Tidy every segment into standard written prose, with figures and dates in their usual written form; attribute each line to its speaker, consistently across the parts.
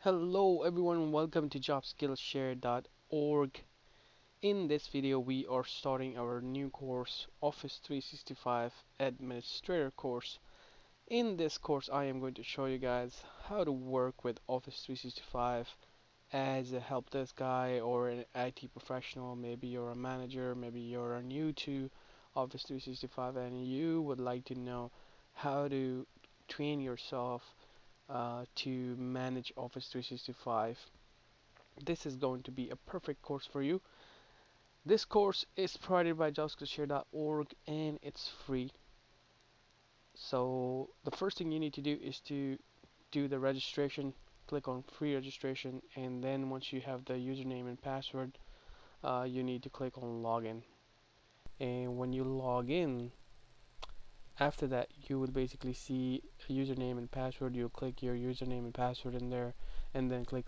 Speaker 1: Hello everyone, welcome to jobskillshare.org. In this video we are starting our new course, Office 365 Administrator course. In this course I am going to show you guys how to work with Office 365 as a help desk guy or an IT professional. Maybe you're a manager, maybe you're new to Office 365 and you would like to know how to train yourself to manage Office 365. This is going to be a perfect course for you. This course is provided by jobskillshare.org and it's free. So the first thing you need to do is to do the registration. Click on free registration, and then once you have the username and password, you need to click on login. And when you log in, after that you will basically see a username and password. You'll click your username and password in there and then click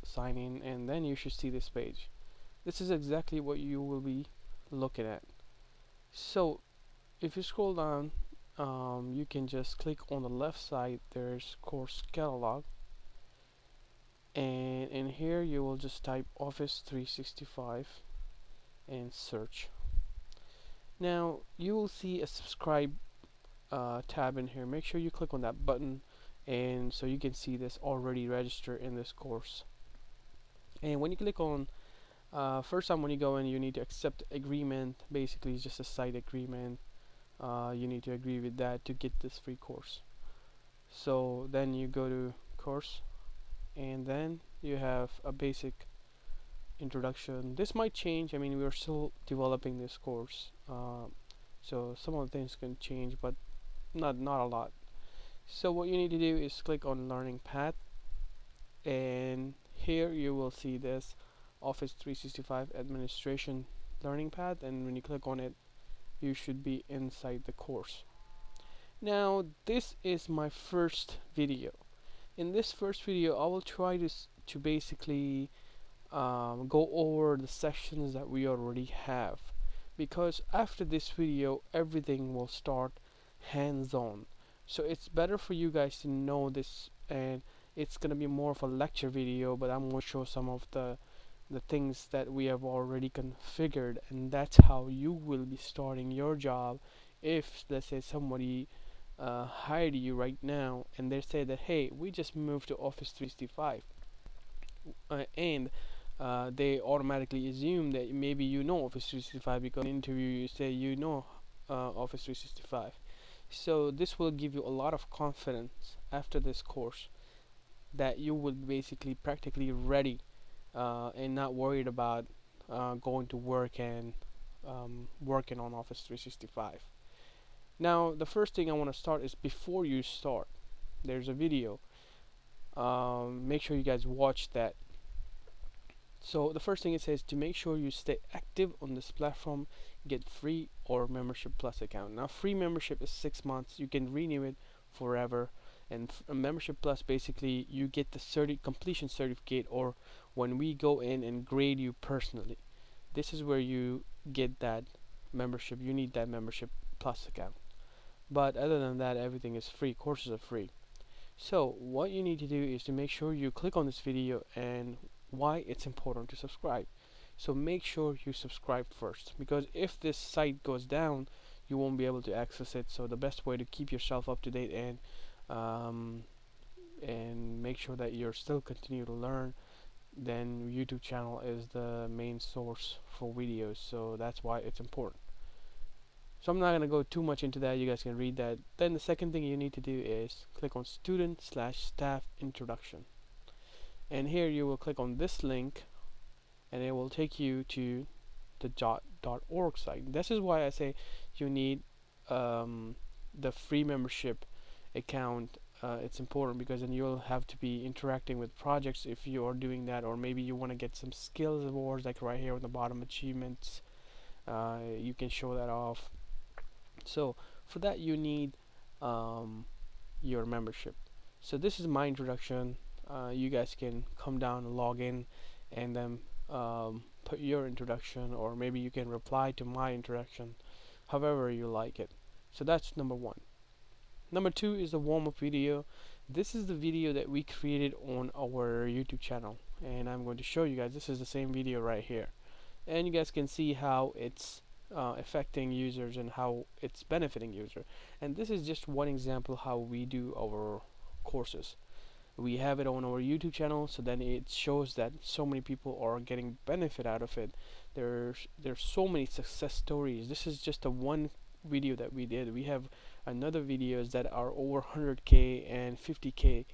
Speaker 1: sign in, and then you should see this page. This is exactly what you will be looking at. So if you scroll down, you can just click on the left side. There's course catalog, and in here you will just type Office 365 and search. Now you will see a subscribe tab in here. Make sure you click on that button, and so you can see this already registered in this course. And when you click on first time when you go in, you need to accept agreement. Basically it's just a site agreement. You need to agree with that to get this free course. So then you go to course, and then you have a basic introduction. This might change. I mean, we are still developing this course, so some of the things can change, but not a lot. So what you need to do is click on learning path, and here you will see this Office 365 administration learning path, and when you click on it, you should be inside the course. Now this is my first video. In this first video I will try to basically go over the sections that we already have, because after this video everything will start hands-on. So it's better for you guys to know this, and it's gonna be more of a lecture video, but I'm gonna show some of the things that we have already configured, and that's how you will be starting your job. If let's say somebody hired you right now and they say that, hey, we just moved to Office 365, and they automatically assume that maybe you know Office 365 because in an interview you say you know Office 365. So this will give you a lot of confidence after this course that you will basically practically ready, and not worried about going to work and working on Office 365. Now the first thing I want to start is, before you start, there's a video. Make sure you guys watch that. So the first thing it says, to make sure you stay active on this platform, get free or membership plus account. Now free membership is 6 months. You can renew it forever, and a membership plus, basically you get the completion certificate, or when we go in and grade you personally, this is where you get that membership. You need that membership plus account. But other than that, everything is free. Courses are free. So what you need to do is to make sure you click on this video, and why it's important to subscribe. So make sure you subscribe first, because if this site goes down you won't be able to access it. So the best way to keep yourself up to date and make sure that you're still continue to learn, then YouTube channel is the main source for videos. So that's why it's important. So I'm not going to go too much into that. You guys can read that. Then the second thing you need to do is click on student/staff introduction, and here you will click on this link, and it will take you to the .org site. This is why I say you need the free membership account. It's important, because then you'll have to be interacting with projects if you are doing that, or maybe you want to get some skills awards, like right here on the bottom, achievements. You can show that off. So for that you need your membership. So this is my introduction. You guys can come down and log in, and then put your introduction, or maybe you can reply to my introduction, however you like it. So that's number one. Number two is the warm-up video. This is the video that we created on our YouTube channel, and I'm going to show you guys. This is the same video right here, and you guys can see how it's affecting users and how it's benefiting user. And this is just one example how we do our courses. We have it on our YouTube channel, so then it shows that so many people are getting benefit out of it. There's so many success stories. This is just a one video that we did. We have another videos that are over 100k and 50k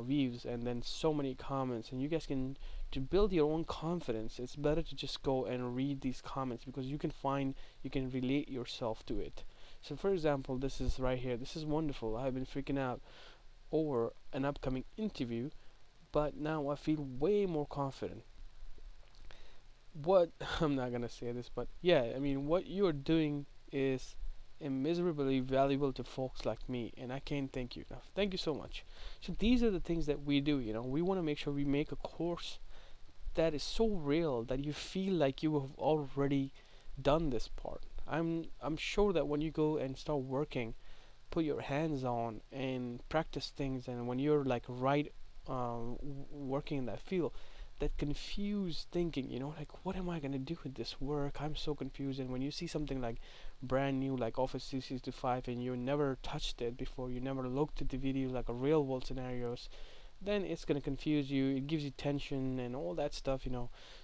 Speaker 1: views, and then so many comments. And you guys can, to build your own confidence, it's better to just go and read these comments, because you can find, you can relate yourself to it. So for example, this is right here. This is wonderful. I've been freaking out over an upcoming interview, but now I feel way more confident. What I'm not gonna say this, but yeah, I mean, what you are doing is immeasurably valuable to folks like me, and I can't thank you enough. Thank you so much. So these are the things that we do. We want to make sure we make a course that is so real that you feel like you have already done this part. I'm sure that when you go and start working, put your hands on and practice things, and when you're like right working in that field, that confused thinking, like, what am I gonna do with this work? I'm so confused. And when you see something like brand new, like Office 365, and you never touched it before, you never looked at the videos like a real world scenarios, then it's gonna confuse you. It gives you tension and all that stuff.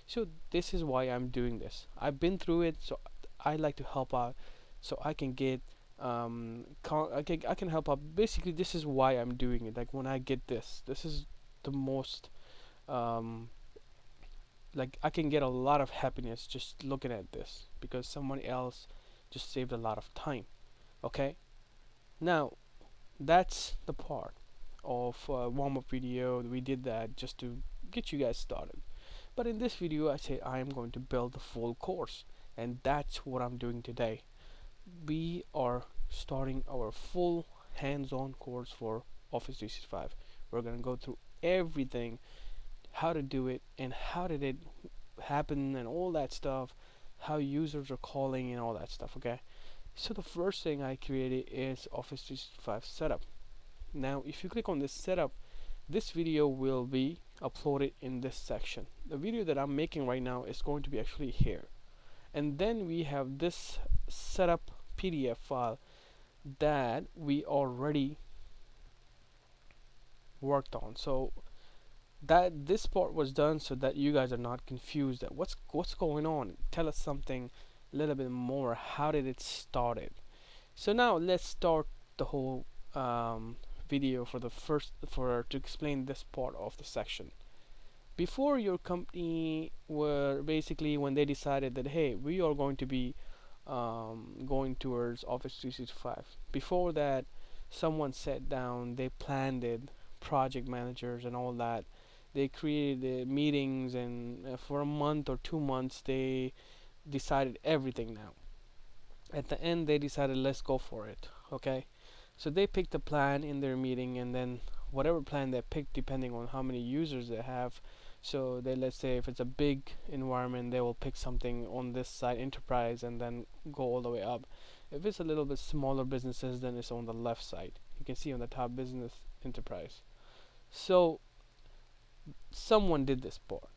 Speaker 1: So this is why I'm doing this. I've been through it, so I like to help out, so I can get I can help out. Basically, this is why I'm doing it. Like when I get this is the most um like I can get a lot of happiness just looking at this, because someone else just saved a lot of time. Okay, now that's the part of warm-up video. We did that just to get you guys started. But in this video, I say I am going to build the full course, and that's what I'm doing today. We are starting our full hands-on course for Office 365. We're going to go through everything, how to do it, and how did it happen, and all that stuff, how users are calling and all that stuff. Okay, so the first thing I created is Office 365 setup. Now if you click on this setup, this video will be uploaded in this section. The video that I'm making right now is going to be actually here, and then we have this setup PDF file that we already worked on. So that this part was done so that you guys are not confused that what's going on. Tell us something a little bit more. How did it started? So now let's start the whole video for the first for to explain this part of the section. Before your company were basically when they decided that, hey, we are going to be going towards Office 365. Before that, someone sat down, they planned it, project managers and all that. They created meetings, and for a month or 2 months, they decided everything now. At the end, they decided, let's go for it. Okay, so they picked a plan in their meeting, and then whatever plan they picked, depending on how many users they have. So they, let's say if it's a big environment, they will pick something on this side, enterprise, and then go all the way up. If it's a little bit smaller businesses, then it's on the left side. You can see on the top, business, enterprise. So someone did this part.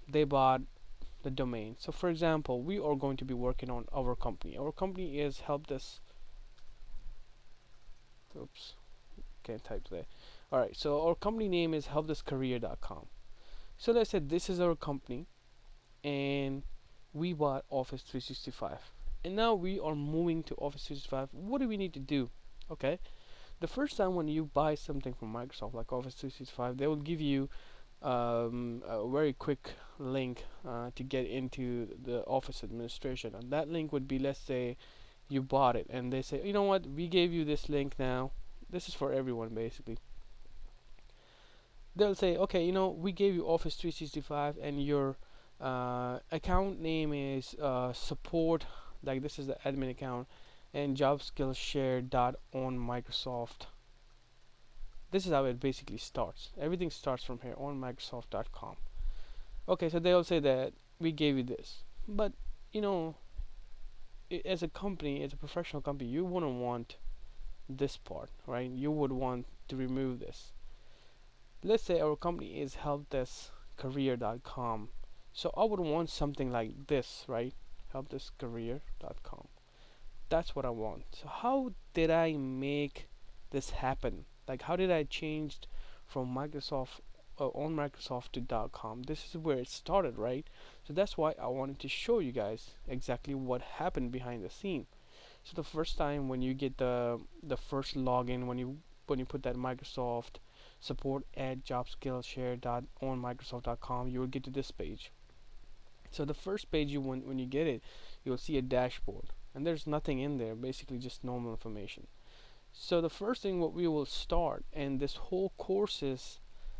Speaker 1: They bought the domain. So for example, we are going to be working on our company. Our company is help us. Oops, can't type today. Alright, so our company name is helpdeskcareer.com. So let's say this is our company, and we bought Office 365, and now we are moving to Office 365. What do we need to do? Okay, the first time when you buy something from Microsoft like Office 365, they will give you a very quick link to get into the Office administration, and that link would be, let's say you bought it, and they say, you know what, we gave you this link now. This is for everyone basically. They'll say, okay, we gave you Office 365, and your account name is support, like this is the admin account, and job skills shared dot on Microsoft. This is how it basically starts. Everything starts from here on Microsoft.com. Okay, so they'll say that we gave you this, but you know, as a company, as a professional company, you wouldn't want this part, right? You would want to remove this. Let's say our company is helpdeskcareer.com. So I would want something like this, right? Helpdeskcareer.com. That's what I want. So how did I make this happen? Like how did I change from Microsoft on Microsoft to .com? This is where it started, right? So that's why I wanted to show you guys exactly what happened behind the scene. So the first time when you get the first login, when you put that Microsoft support at jobskillshare dot on Microsoft.com, you will get to this page. So the first page you want when you get it, you'll see a dashboard, and there's nothing in there, basically just normal information. So the first thing what we will start, and this whole course is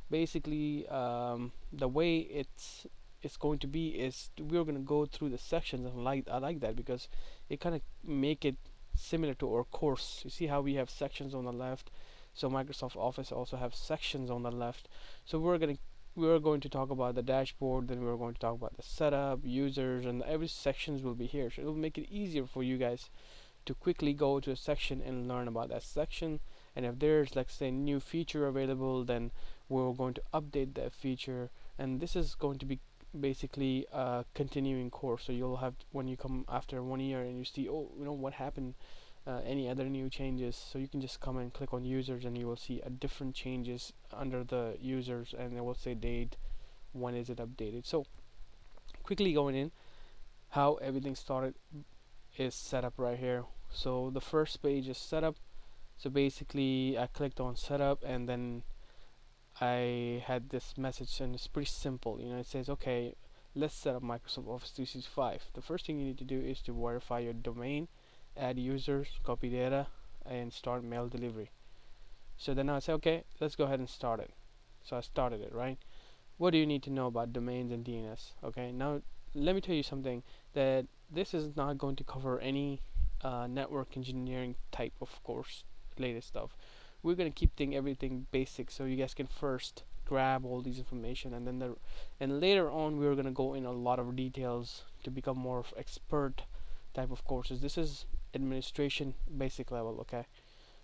Speaker 1: basically the way it's going to be is we're going to go through the sections, and I like that because it kind of make it similar to our course. You see how we have sections on the left, so Microsoft Office also have sections on the left. So we're going to talk about the dashboard, then we're going to talk about the setup, users, and every sections will be here. So it'll make it easier for you guys to quickly go to a section and learn about that section. And if there's, like, say, new feature available, then we're going to update that feature. And this is going to be basically a continuing course. So you'll have, when you come after 1 year and you see, oh, what happened, any other new changes, so you can just come and click on users, and you will see a different changes under the users, and it will say date, when is it updated. So quickly going in, how everything started is set up right here. So the first page is setup. So basically I clicked on setup, and then I had this message, and it's pretty simple. It says, okay, let's set up Microsoft Office 365. The first thing you need to do is to verify your domain, add users, copy data, and start mail delivery. So then I say, okay, let's go ahead and start it. So I started it, right? What do you need to know about domains and DNS? Okay, now let me tell you something, that this is not going to cover any network engineering type of course related stuff. We're going to keep everything basic, so you guys can first grab all these information, and then and later on we're going to go in a lot of details to become more of expert type of courses. This is administration basic level, okay?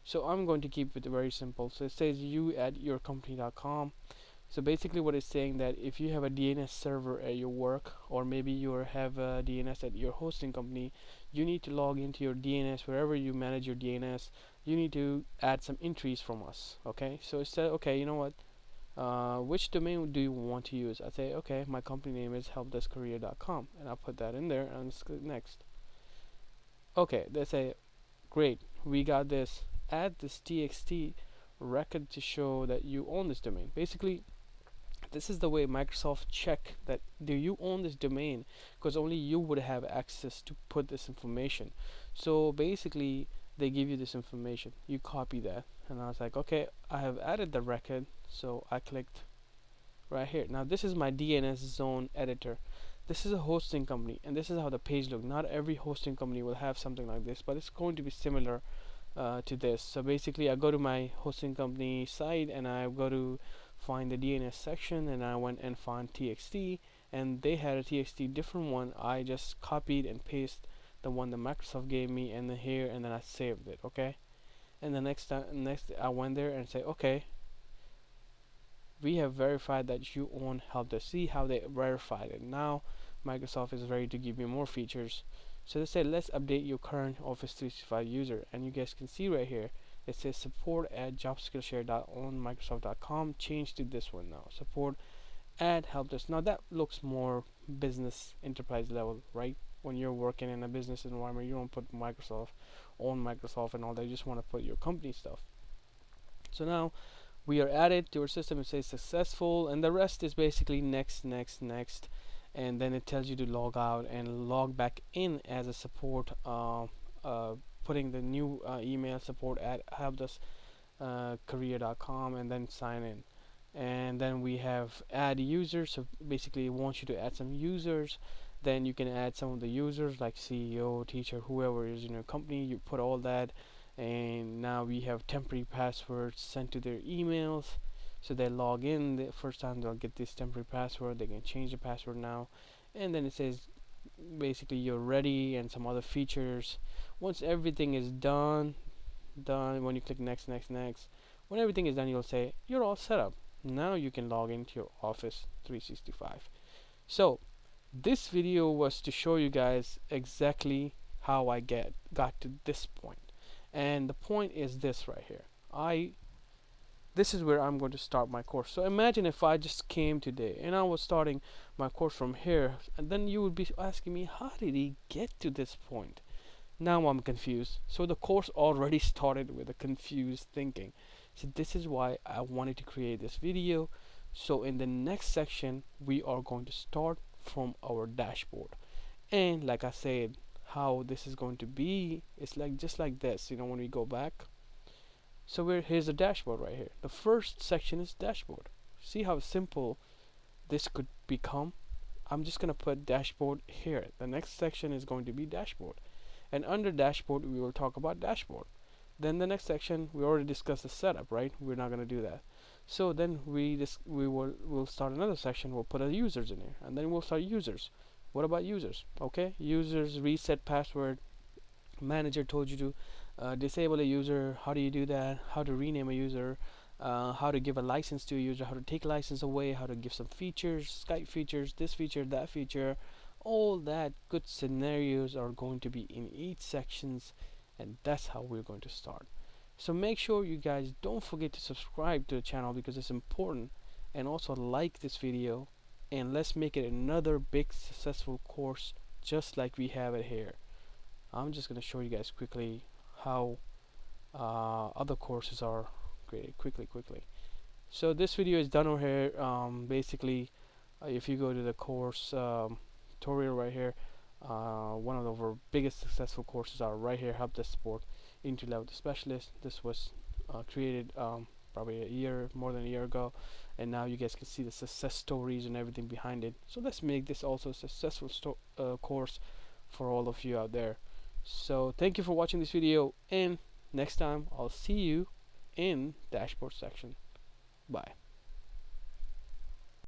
Speaker 1: So I'm going to keep it very simple. So it says you at yourcompany.com. So basically what it's saying, that if you have a DNS server at your work, or maybe you have a DNS at your hosting company, you need to log into your DNS wherever you manage your DNS. You need to add some entries from us. Okay, so it said, okay, you know what? Which domain do you want to use? I say, okay, my company name is helpdeskcareer.com, and I'll put that in there and let's click next. Okay, they say, great, we got this. Add this txt record to show that you own this domain. Basically, this is the way Microsoft check that do you own this domain, because only you would have access to put this information. So basically they give you this information, you copy that, and I was like, okay, I have added the record. So I clicked right here. Now this is my DNS zone editor. This is a hosting company, and this is how the page looks. Not every hosting company will have something like this, but it's going to be similar to this. So basically I go to my hosting company site, and I go to find the DNS section, and I went and found txt, and they had a txt different one. I just copied and pasted the one that Microsoft gave me, and then here, and then I saved it. Okay, and the next I went there and say, okay, we have verified that you own helpdesk. See how they verified it. Now Microsoft is ready to give me more features. So they say, let's update your current Office 365 user, and you guys can see right here it says support at jobskillshare.onmicrosoft.com. Change to this one now, support at helpdesk. Now that looks more business enterprise level, right? When you're working in a business environment, you don't put Microsoft on Microsoft and all that. You just want to put your company stuff. So now we are added to our system. It says successful, and the rest is basically next, next, next, and then it tells you to log out and log back in as a support, putting the new email, support at helpdeskcareer.com, and then sign in. And then we have add users. So basically it wants you to add some users. Then you can add some of the users like CEO, teacher, whoever is in your company. You put all that, and now we have temporary passwords sent to their emails. So they log in the first time, they'll get this temporary password. They can change the password now, and then it says basically you're ready, and some other features. Once everything is done, when you click next, next, next, When everything is done, you'll say you're all set up. Now you can log into your Office 365. So this video was to show you guys exactly how I got to this point. And the point is this right here. This is where I'm going to start my course. So imagine if I just came today and I was starting my course from here, and then you would be asking me, how did he get to this point? Now I'm confused. So the course already started with a confused thinking. So this is why I wanted to create this video. So in the next section, we are going to start from our dashboard. And like I said, how this is going to be, it's like just like this, when we go back. So here's the dashboard right here. The first section is dashboard. See how simple this could become? I'm just gonna put dashboard here. The next section is going to be dashboard. And under dashboard, we will talk about dashboard. Then the next section, we already discussed the setup, right? We're not gonna do that. So then we'll start another section. We'll put our users in here, and then we'll start users. What about users? Okay, users reset password. Manager told you to disable a user. How do you do that? How to rename a user? How to give a license to a user? How to take license away? How to give some features, Skype features, this feature, that feature? All that good scenarios are going to be in each sections, and that's how we're going to start. So make sure you guys don't forget to subscribe to the channel because it's important, and also like this video, and let's make it another big successful course just like we have it here. I'm just going to show you guys quickly how other courses are created quickly. So this video is done over here. Basically, if you go to the course tutorial right here, one of our biggest successful courses are right here. Help desk support into level specialist. This was created probably more than a year ago, and now you guys can see the success stories and everything behind it. So let's make this also a successful course for all of you out there. So thank you for watching this video, and next time I'll see you in dashboard section. Bye.